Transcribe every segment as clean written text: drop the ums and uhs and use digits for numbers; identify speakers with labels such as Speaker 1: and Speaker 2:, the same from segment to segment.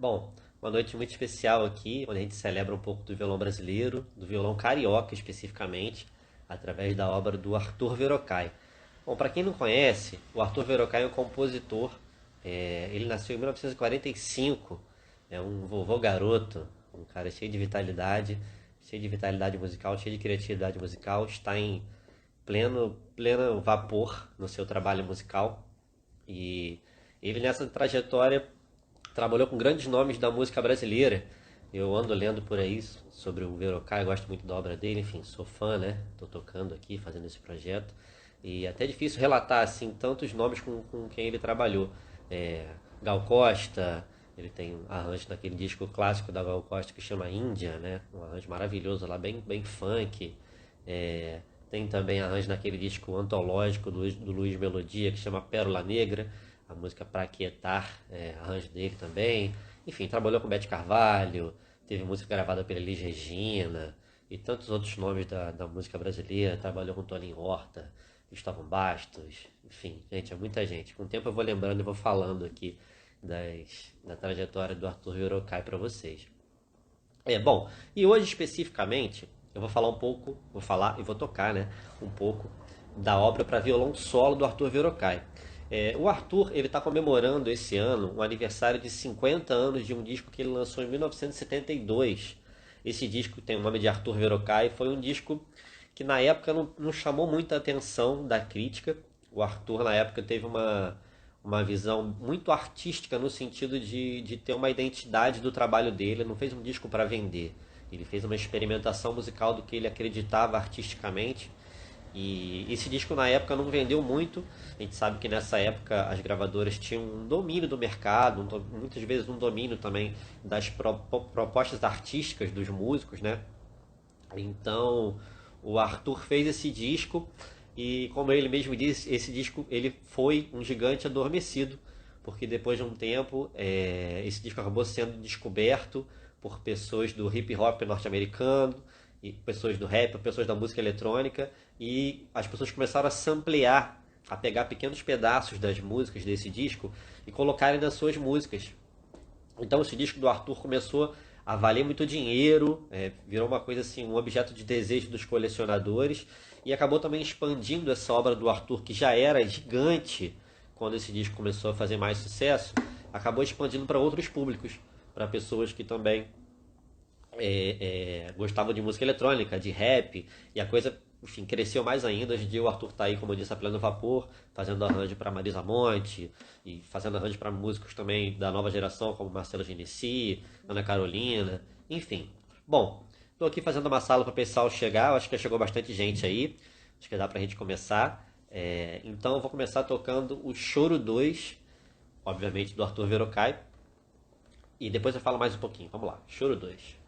Speaker 1: Bom, uma noite muito especial aqui, onde a gente celebra um pouco do violão brasileiro, do violão carioca especificamente, através da obra do Arthur Verocai. Bom, para quem não conhece, o Arthur Verocai é um compositor. Ele nasceu em 1945, é um vovô garoto, um cara cheio de vitalidade musical, cheio de criatividade musical, está em pleno vapor no seu trabalho musical. E ele nessa trajetória trabalhou com grandes nomes da música brasileira. Eu ando lendo por aí sobre o Verocai, gosto muito da obra dele, enfim, sou fã, né? Tô tocando aqui, fazendo esse projeto. E até é difícil relatar, assim, tantos nomes com quem ele trabalhou. É, Gal Costa, ele tem um arranjo naquele disco clássico da Gal Costa que chama Índia, né? Um arranjo maravilhoso lá, bem funk. É, tem também arranjo naquele disco antológico do Luiz Melodia que chama Pérola Negra, a música Pra Quietar, arranjo dele também. Enfim, trabalhou com Bete Carvalho, teve música gravada pela Elis Regina e tantos outros nomes da música brasileira. Trabalhou com Toninho Horta, Gustavo Bastos, enfim, gente, é muita gente. Com o tempo eu vou lembrando e vou falando aqui da trajetória do Arthur Verocai para vocês. Bom, e hoje especificamente eu vou falar um pouco, vou falar e vou tocar, né, um pouco da obra para violão solo do Arthur Verocai. O Arthur, ele está comemorando esse ano um aniversário de 50 anos de um disco que ele lançou em 1972. Esse disco tem o nome de Arthur Verocai, foi um disco que na época não chamou muita atenção da crítica. O Arthur na época teve uma visão muito artística no sentido de ter uma identidade do trabalho dele. Ele não fez um disco para vender. Ele fez uma experimentação musical do que ele acreditava artisticamente. E esse disco na época não vendeu muito. A gente sabe que nessa época as gravadoras tinham um domínio do mercado, muitas vezes um domínio também das propostas artísticas dos músicos, né? Então o Arthur fez esse disco e, como ele mesmo disse, esse disco ele foi um gigante adormecido, porque depois de um tempo esse disco acabou sendo descoberto por pessoas do hip hop norte-americano, e pessoas do rap, pessoas da música eletrônica, e as pessoas começaram a samplear, a pegar pequenos pedaços das músicas desse disco e colocarem nas suas músicas. Então esse disco do Arthur começou a valer muito dinheiro, virou uma coisa assim, um objeto de desejo dos colecionadores e acabou também expandindo essa obra do Arthur, que já era gigante quando esse disco começou a fazer mais sucesso, acabou expandindo para outros públicos, para pessoas que também gostavam de música eletrônica, de rap, e a coisa, enfim, cresceu mais ainda. Hoje em dia o Arthur tá aí, como eu disse, a pleno vapor, fazendo arranjo para Marisa Monte, e fazendo arranjo para músicos também da nova geração, como Marcelo Genesi, Ana Carolina, enfim. Bom, tô aqui fazendo uma sala para o pessoal chegar, eu acho que já chegou bastante gente aí, acho que dá pra gente começar. Então eu vou começar tocando o Choro 2, obviamente do Arthur Verocai, e depois eu falo mais um pouquinho. Vamos lá, Choro 2.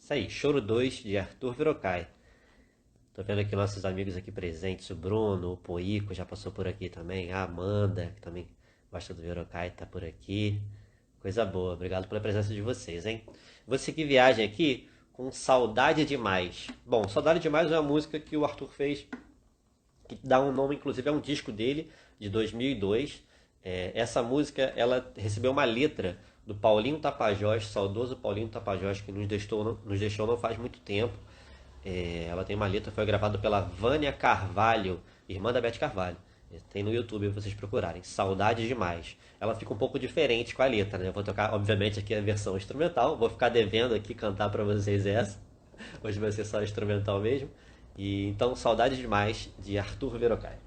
Speaker 1: Isso aí, Choro 2 de Arthur Verocai. Tô vendo aqui nossos amigos aqui presentes, o Bruno, o Poico já passou por aqui também, a Amanda, que também gosta do Verocai, tá por aqui. Coisa boa, obrigado pela presença de vocês, hein? Vou seguir viagem aqui com Saudade Demais. Bom, Saudade Demais é uma música que o Arthur fez, que dá um nome, inclusive, a um disco dele, de 2002. Essa música, ela recebeu uma letra do Paulinho Tapajós, saudoso Paulinho Tapajós, que nos deixou não faz muito tempo. Ela tem uma letra, foi gravada pela Vânia Carvalho, irmã da Beth Carvalho. Tem no YouTube pra vocês procurarem. Saudade Demais. Ela fica um pouco diferente com a letra, né? Eu vou tocar, obviamente, aqui a versão instrumental. Vou ficar devendo aqui cantar pra vocês essa. Hoje vai ser só instrumental mesmo. E então, Saudade Demais, de Arthur Verocai.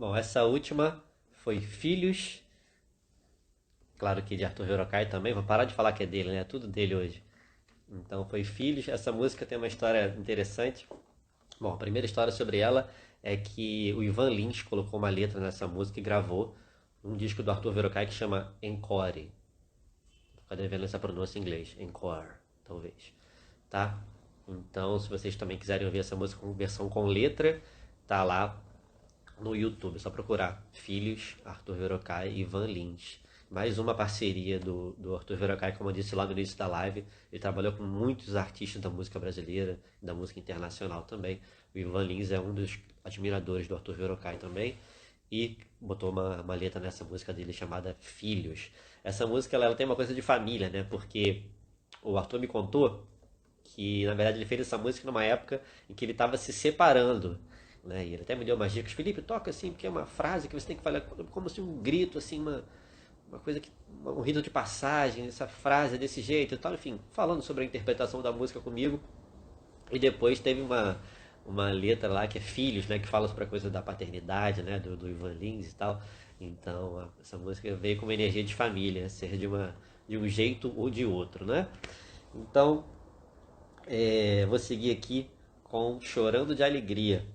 Speaker 1: Bom, essa última foi Filhos, claro que de Arthur Verocai também, vou parar de falar que é dele, né? É tudo dele hoje. Então foi Filhos, essa música tem uma história interessante. Bom, a primeira história sobre ela é que o Ivan Lins colocou uma letra nessa música e gravou um disco do Arthur Verocai que chama Encore. Fica devendo essa pronúncia em inglês, Encore, talvez, tá? Então, se vocês também quiserem ouvir essa música com versão com letra, tá lá no YouTube. É só procurar Filhos, Arthur Verocai e Ivan Lins. Mais uma parceria do Arthur Verocai, como eu disse lá no início da live. Ele trabalhou com muitos artistas da música brasileira e da música internacional também. O Ivan Lins é um dos admiradores do Arthur Verocai também. E botou uma letra nessa música dele chamada Filhos. Essa música ela tem uma coisa de família, né? Porque o Arthur me contou que na verdade ele fez essa música numa época em que ele estava se separando, né? E ele até me deu umas dicas, Felipe, toca assim, porque é uma frase que você tem que falar como se um grito, assim, uma coisa que, um rito de passagem, essa frase é desse jeito e tal, enfim, falando sobre a interpretação da música comigo. E depois teve uma letra lá que é Filhos, né? Que fala sobre a coisa da paternidade, né? Do Ivan Lins e tal. Então, essa música veio com uma energia de família, ser de um jeito ou de outro, né? Então, vou seguir aqui com Chorando de Alegria.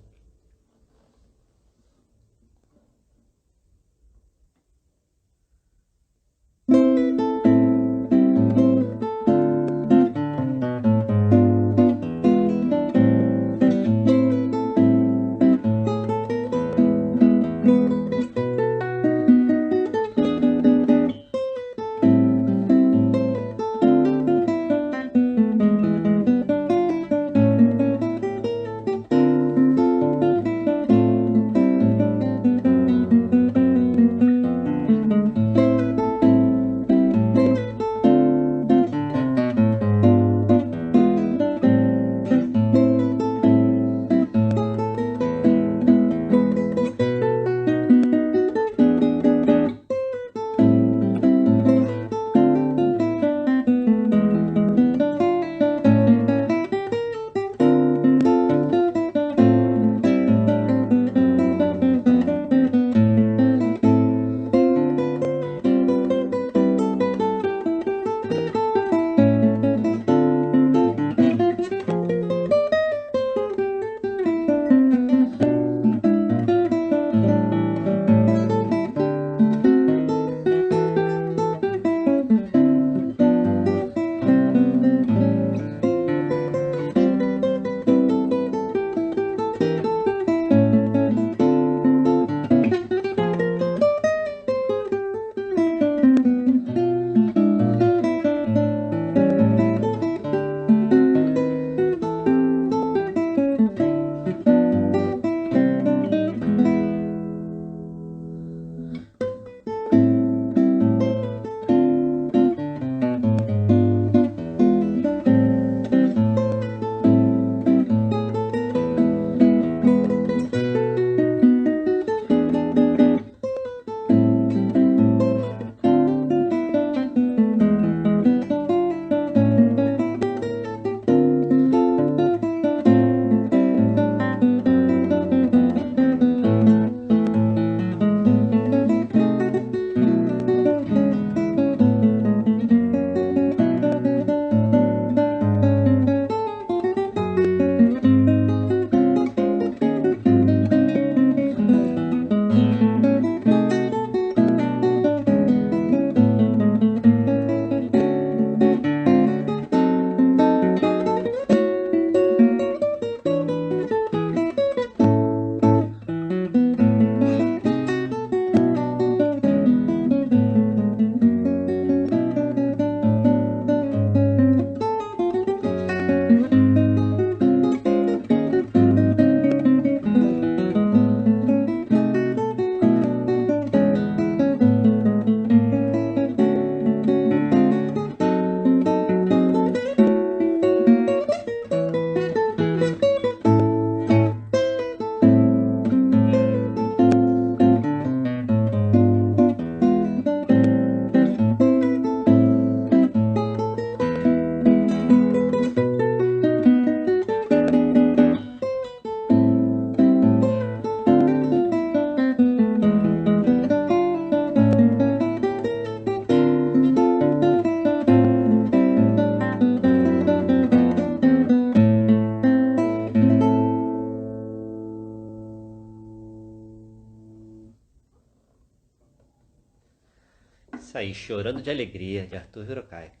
Speaker 1: Isso aí, Chorando de Alegria, de Arthur Verocai.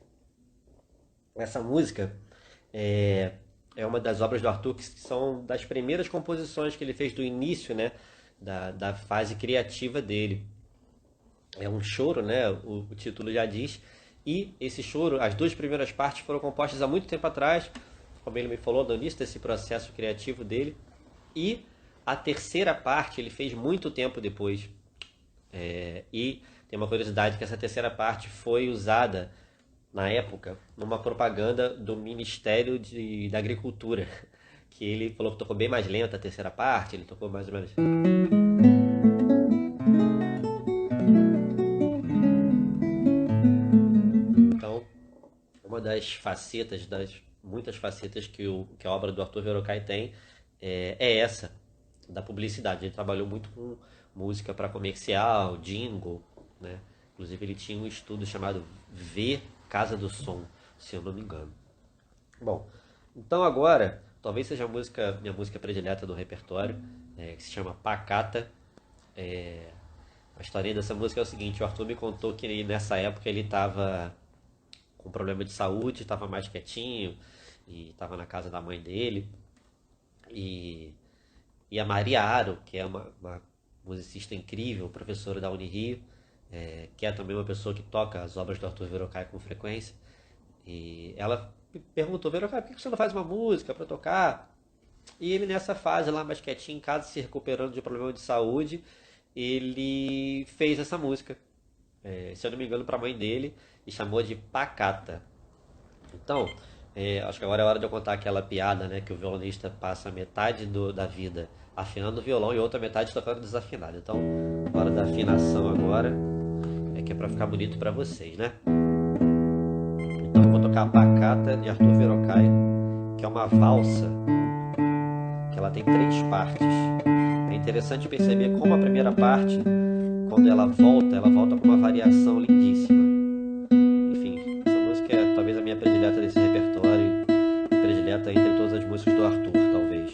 Speaker 1: Essa música é, é uma das obras do Arthur que são das primeiras composições que ele fez do início, né, da fase criativa dele. É um choro, né? O título já diz. E esse choro, as duas primeiras partes foram compostas há muito tempo atrás, como ele me falou, no início desse processo criativo dele. E a terceira parte ele fez muito tempo depois. E tem uma curiosidade que essa terceira parte foi usada na época numa propaganda do Ministério da Agricultura, que ele falou que tocou bem mais lenta a terceira parte, ele tocou mais ou menos. Então, uma das facetas, das muitas facetas que a obra do Arthur Verocai tem, é essa, da publicidade. Ele trabalhou muito com música para comercial, jingle, né? Inclusive ele tinha um estudo chamado V Casa do Som, se eu não me engano. Bom, então agora, talvez seja minha música predileta do repertório, que se chama Pacata. A história dessa música é o seguinte: o Arthur me contou que nessa época ele estava com problema de saúde, estava mais quietinho e estava na casa da mãe dele. E, e a Maria Aro, que é uma musicista incrível, professora da Unirio, que é também uma pessoa que toca as obras do Arthur Verocai com frequência, e ela me perguntou: Verocai, por que você não faz uma música para tocar? E ele, nessa fase lá, mais quietinho em casa, se recuperando de um problema de saúde, ele fez essa música, se eu não me engano, para a mãe dele, e chamou de Pacata. Então, acho que agora é hora de eu contar aquela piada, né, que o violonista passa metade da vida afinando o violão e outra metade tocando desafinado. Então, hora da afinação agora, que é para ficar bonito para vocês, né? Então, eu vou tocar a Pacata de Arthur Verocai, que é uma valsa, que ela tem três partes. É interessante perceber como a primeira parte, quando ela volta com uma variação lindíssima. Enfim, essa música é talvez a minha predileta desse repertório, predileta entre todas as músicas do Arthur, talvez.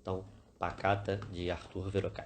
Speaker 1: Então, Pacata de Arthur Verocai.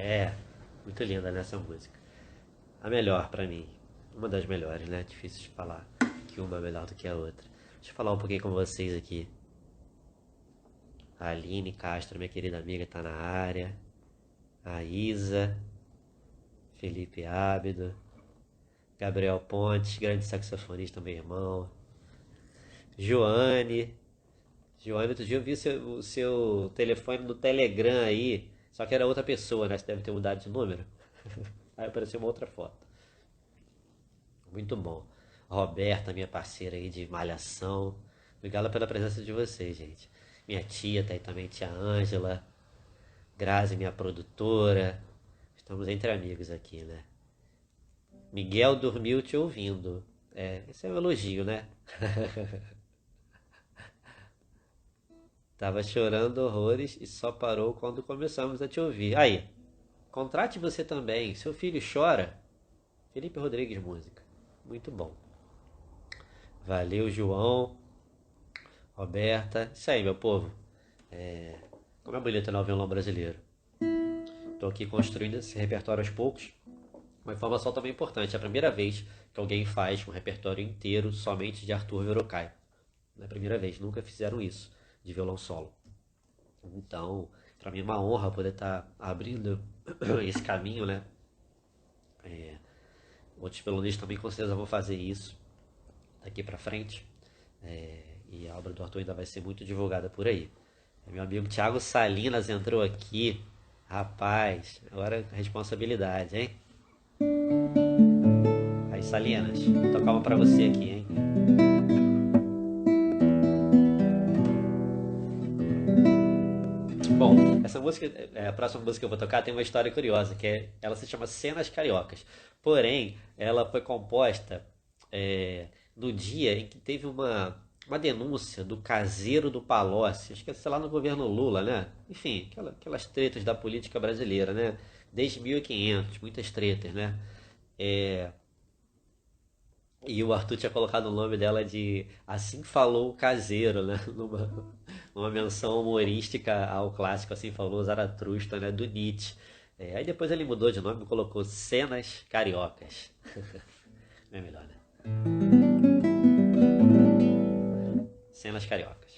Speaker 1: É, muito linda nessa música. A melhor pra mim. Uma das melhores, né? Difícil de falar que uma é melhor do que a outra. Deixa eu falar um pouquinho com vocês aqui. A Aline Castro, minha querida amiga, tá na área. A Isa, Felipe Ábido, Gabriel Pontes, grande saxofonista, meu irmão. Joane. Joane, outro dia eu vi o seu telefone no Telegram aí. Só que era outra pessoa, né? Você deve ter mudado de número. Aí apareceu uma outra foto. Muito bom. Roberta, minha parceira aí de malhação. Obrigado pela presença de vocês, gente. Minha tia tá aí também, tia Ângela. Grazi, minha produtora. Estamos entre amigos aqui, né? Miguel dormiu te ouvindo. É, esse é um elogio, né? Tava chorando horrores e só parou quando começamos a te ouvir. Aí, contrate você também. Seu filho chora? Felipe Rodrigues Música. Muito bom. Valeu, João. Roberta. Isso aí, meu povo. Como é bonito, né, o violão brasileiro. Estou aqui construindo esse repertório aos poucos. Uma informação também importante. É a primeira vez que alguém faz um repertório inteiro somente de Arthur Verocai. É a primeira vez. Nunca fizeram isso de violão solo. Então, para mim é uma honra poder estar abrindo esse caminho, né? Outros violonistas também com certeza vão fazer isso daqui para frente. E a obra do Arthur ainda vai ser muito divulgada por aí. Meu amigo Thiago Salinas entrou aqui. Rapaz, agora responsabilidade, hein? Aí, Salinas, vou tocar uma pra você aqui, hein? Bom, essa música, a próxima música que eu vou tocar tem uma história curiosa, ela se chama Cenas Cariocas. Porém, ela foi composta no dia em que teve uma denúncia do caseiro do Palocci, acho que é, sei lá, no governo Lula, né? Enfim, aquelas tretas da política brasileira, né? Desde 1500, muitas tretas, né? E o Arthur tinha colocado o nome dela de Assim Falou o Caseiro, né? Numa menção humorística ao clássico Assim Falou Zaratustra, né? Do Nietzsche. Aí depois ele mudou de nome e colocou Cenas Cariocas. Não é melhor, né? Cenas Cariocas.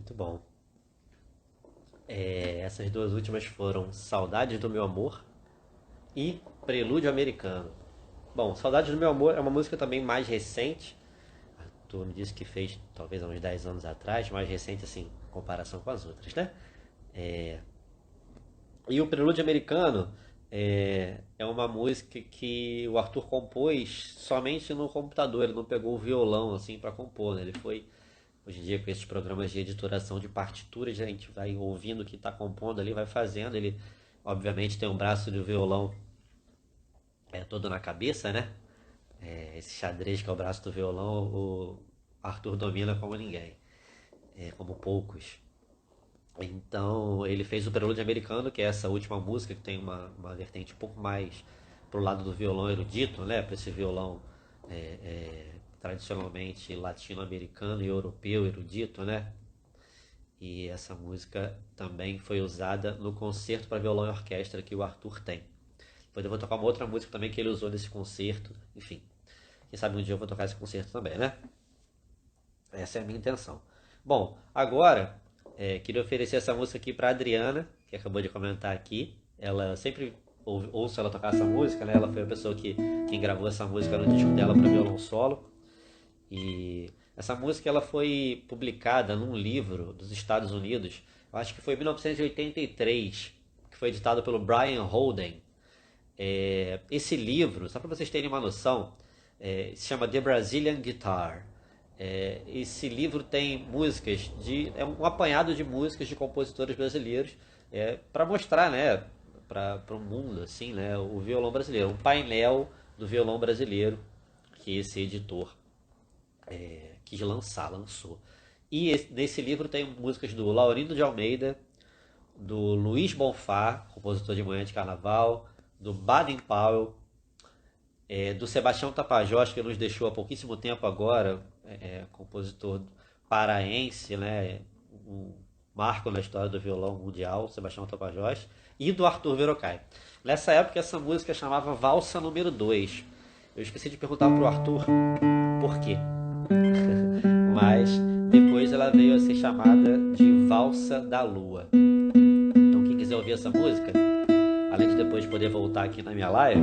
Speaker 1: muito bom. Essas duas últimas foram Saudades do Meu Amor e Prelúdio Americano. Bom, Saudades do Meu Amor é uma música também mais recente. Tu me disse que fez talvez há uns 10 anos atrás, mais recente assim, em comparação com as outras, né? E o Prelúdio Americano é uma música que o Arthur compôs somente no computador, ele não pegou o violão assim para compor, né? Ele foi, hoje em dia com esses programas de editoração de partituras, a gente vai ouvindo o que está compondo ali, vai fazendo, ele obviamente tem um braço de violão todo na cabeça, né? Esse xadrez que é o braço do violão, o Arthur domina como ninguém, como poucos. Então ele fez o Prelúdio Americano, que é essa última música que tem uma vertente um pouco mais pro lado do violão erudito, né? Para esse violão tradicionalmente latino-americano e europeu erudito, né? E essa música também foi usada no concerto para violão e orquestra que o Arthur tem. Depois eu vou tocar uma outra música também que ele usou nesse concerto. Enfim, quem sabe um dia eu vou tocar esse concerto também, né? Essa é a minha intenção. Bom, agora queria oferecer essa música aqui para Adriana, que acabou de comentar aqui. Ela sempre ouço ela tocar essa música, né? Ela foi a pessoa quem gravou essa música no disco dela para violão solo. E essa música ela foi publicada num livro dos Estados Unidos, eu acho que foi em 1983, que foi editado pelo Brian Holden. Esse livro, só para vocês terem uma noção, se chama The Brazilian Guitar. Esse livro tem músicas é um apanhado de músicas de compositores brasileiros para mostrar, né, para o mundo assim, né, o violão brasileiro, um painel do violão brasileiro que esse editor quis lançou. E nesse livro tem músicas do Laurindo de Almeida, do Luiz Bonfá, compositor de Manhã de Carnaval, do Baden Powell, do Sebastião Tapajós, que nos deixou há pouquíssimo tempo agora, compositor paraense, né, um marco na história do violão mundial, Sebastião Tapajós, e do Arthur Verocai. Nessa época essa música chamava Valsa número 2. Eu esqueci de perguntar pro Arthur por quê. Mas depois ela veio a ser chamada de Valsa da Lua. Então quem quiser ouvir essa música, além de depois poder voltar aqui na minha live,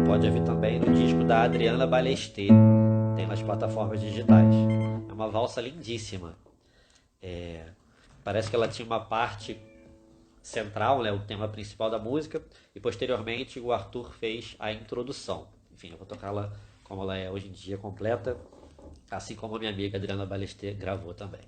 Speaker 1: pode ouvir também no disco da Adriana Ballester, tem nas plataformas digitais. É uma valsa lindíssima. Parece que ela tinha uma parte central, né, o tema principal da música, e posteriormente o Arthur fez a introdução. Enfim, eu vou tocá-la como ela é hoje em dia, completa, assim como a minha amiga Adriana Ballester gravou também.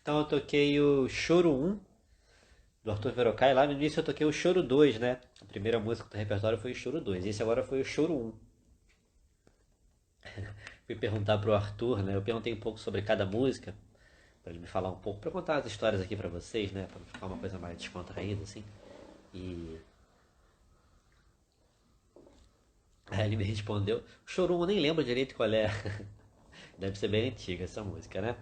Speaker 1: Então eu toquei o Choro um do Arthur Verocai. Lá no início eu toquei o Choro 2, né? A primeira música do repertório foi o Choro 2. Esse agora foi o Choro um. Fui perguntar pro Arthur, né? Eu perguntei um pouco sobre cada música, para ele me falar um pouco, para contar as histórias aqui para vocês, né? Para ficar uma coisa mais descontraída, assim. E aí ele me respondeu. O Choro 1 eu nem lembro direito qual é. Deve ser bem antiga essa música, né?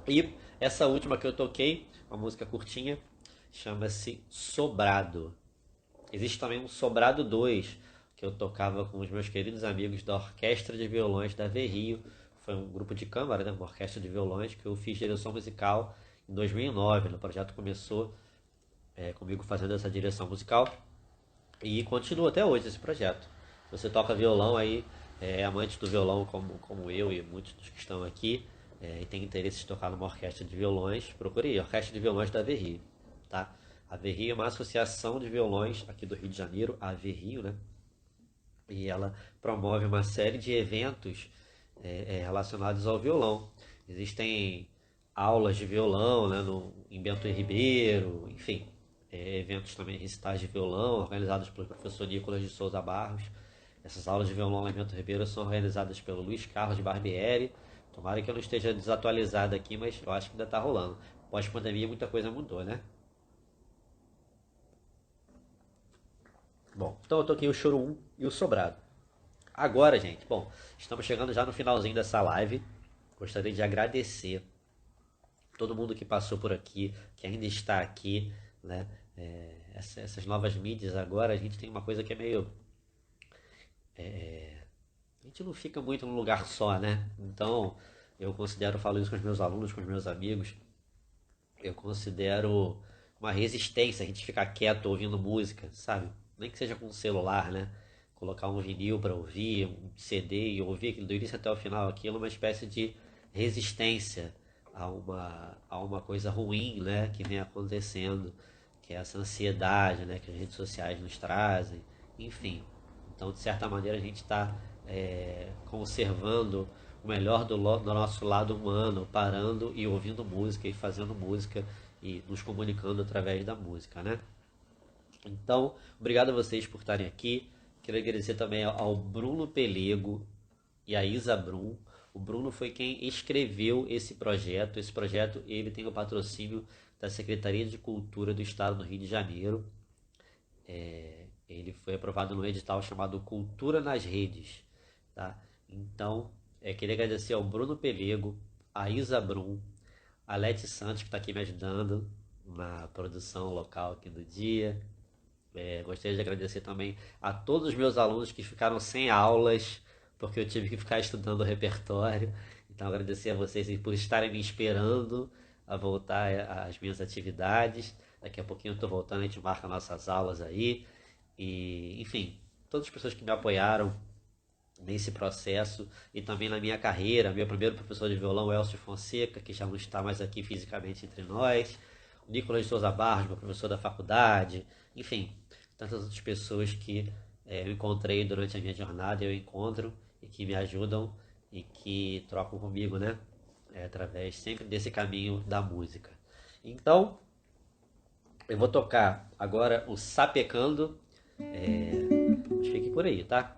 Speaker 1: E essa última que eu toquei, uma música curtinha, chama-se Sobrado. Existe também um Sobrado 2, que eu tocava com os meus queridos amigos da Orquestra de Violões da Rio. Foi um grupo de câmara, né? Uma orquestra de violões, que eu fiz direção musical em 2009. O projeto começou comigo fazendo essa direção musical e continua até hoje esse projeto. Se você toca violão aí, amante do violão como eu e muitos dos que estão aqui, e tem interesse em tocar numa orquestra de violões, procure aí, Orquestra de Violões da Rio, tá? A Rio é uma associação de violões aqui do Rio de Janeiro, a Rio, né? E ela promove uma série de eventos relacionados ao violão. Existem aulas de violão, né, em Bento Ribeiro, enfim, eventos também, recitais de violão, organizados pelo professor Nicolas de Souza Barros. Essas aulas de violão lá em Bento Ribeiro são organizadas pelo Luiz Carlos de Barbieri. Tomara que eu não esteja desatualizado aqui, mas eu acho que ainda está rolando. Pós-pandemia muita coisa mudou, né? Bom, então eu toquei o Choro 1 e o Sobrado. Agora, gente, bom, estamos chegando já no finalzinho dessa live. Gostaria de agradecer todo mundo que passou por aqui, que ainda está aqui, né? Essas novas mídias agora, a gente tem uma coisa que é meio... a gente não fica muito num lugar só, né? Então, eu considero, falo isso com os meus alunos, com os meus amigos, eu considero uma resistência a gente ficar quieto ouvindo música, sabe? Nem que seja com o celular, né? Colocar um vinil para ouvir, um CD e ouvir aquilo do início até o final, aquilo é uma espécie de resistência a uma coisa ruim, né? Que vem acontecendo, que é essa ansiedade, né? Que as redes sociais nos trazem, enfim. Então, de certa maneira, a gente está conservando o melhor do nosso lado humano, parando e ouvindo música e fazendo música e nos comunicando através da música, né? Então, obrigado a vocês por estarem aqui. Quero agradecer também ao Bruno Pelego e a Isa Brum. O Bruno foi quem escreveu esse projeto. Esse projeto ele tem o patrocínio da Secretaria de Cultura do Estado do Rio de Janeiro. Ele foi aprovado no edital chamado Cultura nas Redes, tá? Então, queria agradecer ao Bruno Pelego, a Isa Brum, a Leti Santos, que está aqui me ajudando na produção local aqui do dia. Gostaria de agradecer também a todos os meus alunos que ficaram sem aulas, porque eu tive que ficar estudando o repertório. Então, agradecer a vocês por estarem me esperando a voltar às minhas atividades. Daqui a pouquinho eu estou voltando, a gente marca nossas aulas aí. E, enfim, todas as pessoas que me apoiaram nesse processo e também na minha carreira. Meu primeiro professor de violão, Elcio Fonseca, que já não está mais aqui fisicamente entre nós. O Nicolas de Souza Barros, meu professor da faculdade. Enfim, tantas outras pessoas que eu encontrei durante a minha jornada, eu encontro e que me ajudam e que trocam comigo, né? Através sempre desse caminho da música. Então, eu vou tocar agora o Sapecando. Mas fique por aí, tá?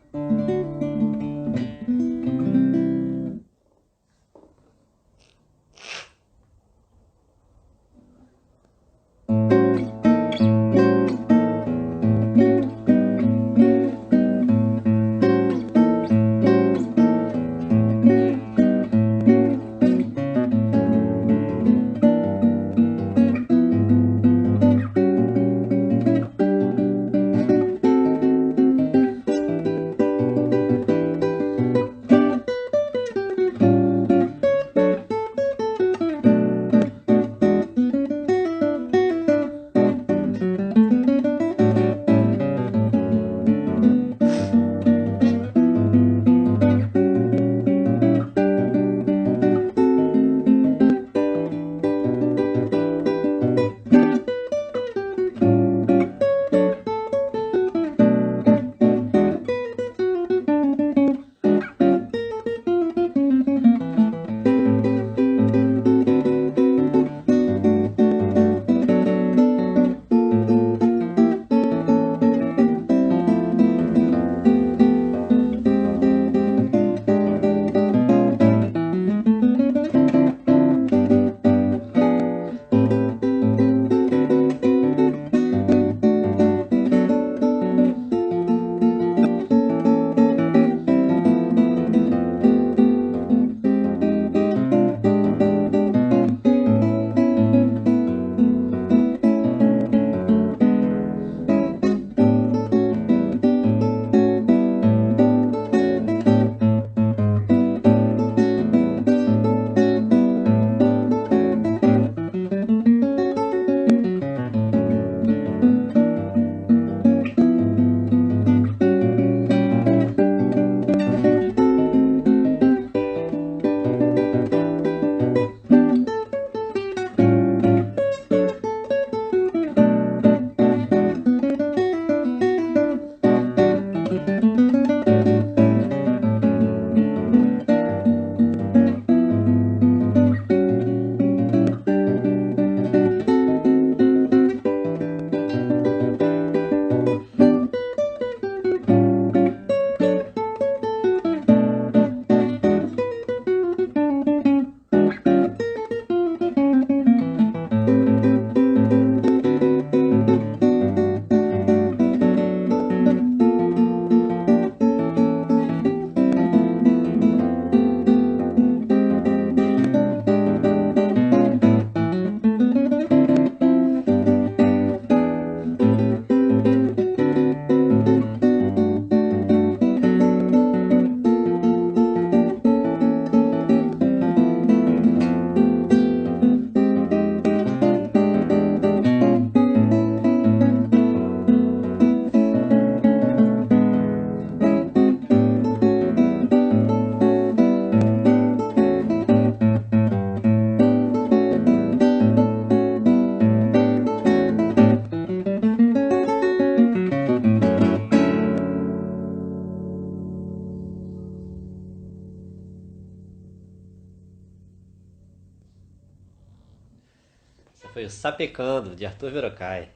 Speaker 1: foi o Sapecando, de Arthur Verocai.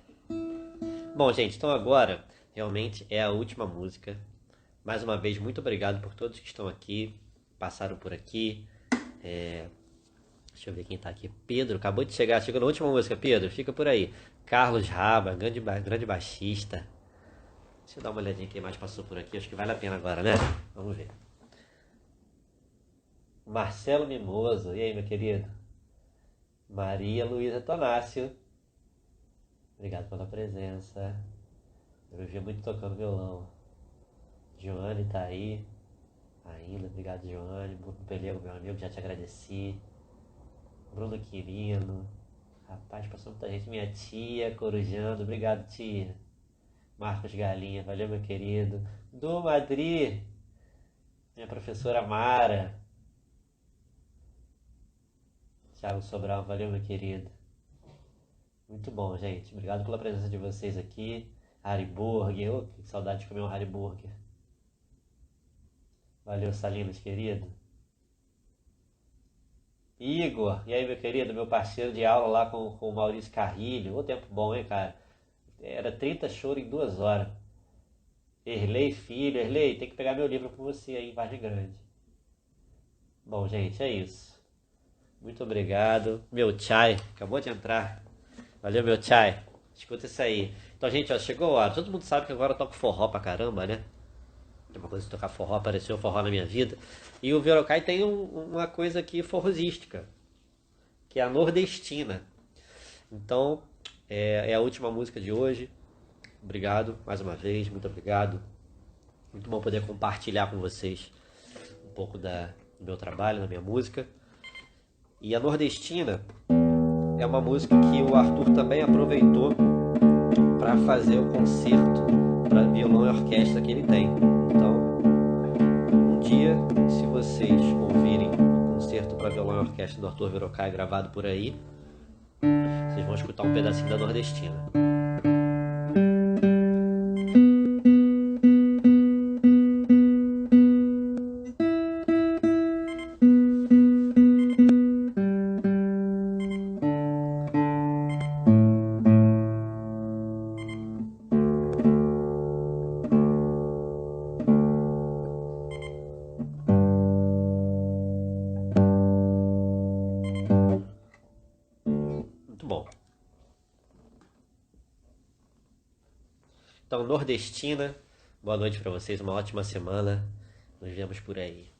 Speaker 1: Bom, gente, então agora realmente é a última música. Mais uma vez, muito obrigado por todos que estão aqui, passaram por aqui. Deixa eu ver quem tá aqui. Pedro, acabou de chegar, chegou na última música. Pedro, fica por aí. Carlos Raba, grande baixista. Deixa eu dar uma olhadinha quem mais passou por aqui. Acho que vale a pena agora, né? Vamos ver. Marcelo Mimoso. E aí, meu querido? Maria Luísa Tonácio. Obrigado pela presença. Eu vi muito tocando violão. Joane tá aí. Ainda. Obrigado, Joane. Bruno Pelego, meu amigo, já te agradeci. Bruno Quirino. Rapaz, passou muita gente. Minha tia, Corujando. Obrigado, tia. Marcos Galinha. Valeu, meu querido. Do Madrid. Minha professora Mara. Thiago Sobral. Valeu, meu querido. Muito bom, gente. Obrigado pela presença de vocês aqui. Hariburger. Oh, que saudade de comer um Hariburger. Valeu, Salinas, querido. Igor, e aí, meu querido, meu parceiro de aula lá com o Maurício Carrilho. Ô, tempo bom, hein, cara? Era 30 choros em 2 horas. Erlei Filho, Erlei, tem que pegar meu livro com você aí em Vargem Grande. Bom, gente, é isso. Muito obrigado. Meu chai, acabou de entrar. Valeu, meu chai. Escuta isso aí. Então, gente, ó, chegou a hora. Todo mundo sabe que agora eu toco forró pra caramba, né? É uma coisa de tocar forró, apareceu forró na minha vida. E o Verocai tem uma coisa aqui forrosística, que é a nordestina. Então, é a última música de hoje. Obrigado mais uma vez, muito obrigado. Muito bom poder compartilhar com vocês um pouco do meu trabalho, da minha música. E a nordestina é uma música que o Arthur também aproveitou para fazer o concerto para violão e orquestra que ele tem. Então, um dia, se vocês ouvirem o concerto para violão e orquestra do Arthur Verocai gravado por aí, vocês vão escutar um pedacinho da nordestina. Muito bom. Então, nordestina, boa noite para vocês, uma ótima semana. Nos vemos por aí.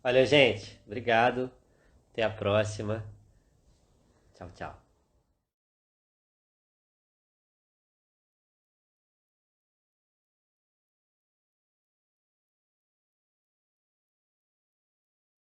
Speaker 1: Valeu, gente. Obrigado. Até a próxima. Tchau, tchau.